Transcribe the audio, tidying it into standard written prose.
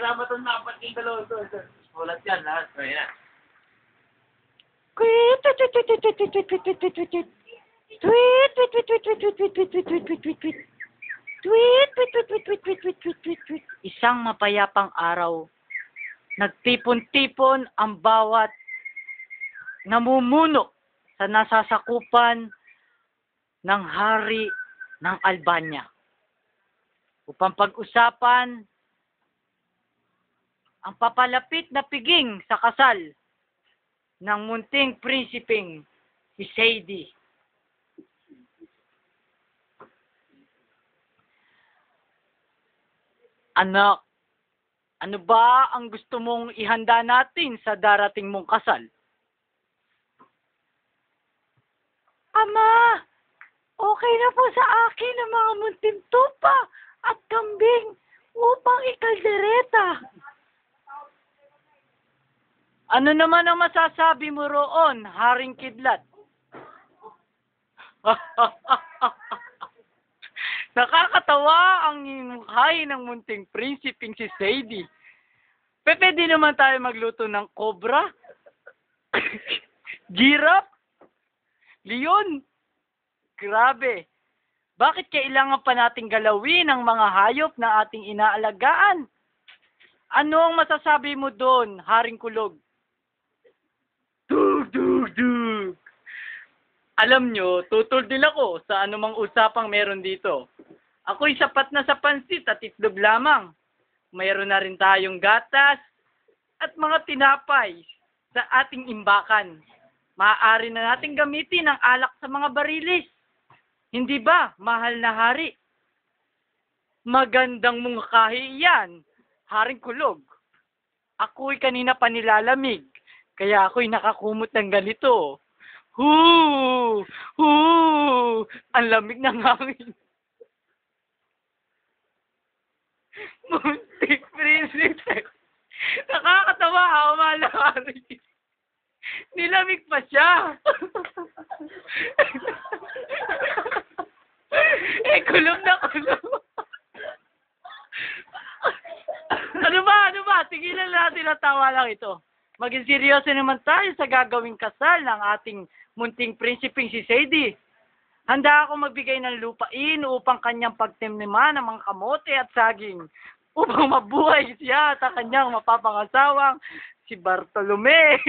kasama itong napat yung dalawa ito. Ulat yan lahat. So, yan. Tweet, tweet, tweet, tweet, tweet, tweet, tweet, tweet, tweet, tweet, tweet. Tweet, tweet, tweet, tweet, tweet, tweet, tweet, tweet, tweet, tweet, tweet, tweet. Tweet, tweet, tweet, tweet, tweet, tweet, tweet, tweet, tweet, tweet. Isang mapayapang araw, nagtipon-tipon ang bawat namumuno sa nasasakupan ng hari ng Albania upang pag-usapan ang papalapit na piging sa kasal ng munting prinsipeng si Sadie. Anak, ano ba ang gusto mong ihanda natin sa darating mong kasal? Ama, okay na po sa akin ang mga munting tupa at kambing upang ikaldereta. Ano naman ang masasabi mo roon, Haring Kidlat? Nakakatawa ang mukhay ng munting prinsipeng si Sadie. Pwede naman tayo magluto ng cobra, giraffe, leon. Grabe. Bakit kailangan pa nating galawin ang mga hayop na ating inaalagaan? Ano ang masasabi mo doon, Haring Kulog? Dug, dug, dug. Alam nyo, tutol din ako sa anumang usapang meron dito. Ako'y sapat na sa pansit at itlog lamang. Mayroon na rin tayong gatas at mga tinapay sa ating imbakan. Maaari na nating gamitin ang alak sa mga barilis. Hindi ba, mahal na hari? Magandang mungkahi yan, Haring Kulog. Ako'y kanina pa nilalamig, kaya ako'y nakakumot ng ganito. Huu! Huu! Ang lamig ng hangin. Muntik prinsip. Nakakatawa ako, malari. Nilamig pa siya. Kulog na kulog. Ano ba? Tigilan natin ang tawa lang ito. Maging seryoso naman tayo sa gagawing kasal ng ating munting prinsipeng si Sadie. Handa ako magbigay ng lupain upang kanyang pagtimniman ng mga kamote at saging upang mabuhay siya at ang kanyang mapapangasawang si Bartolome.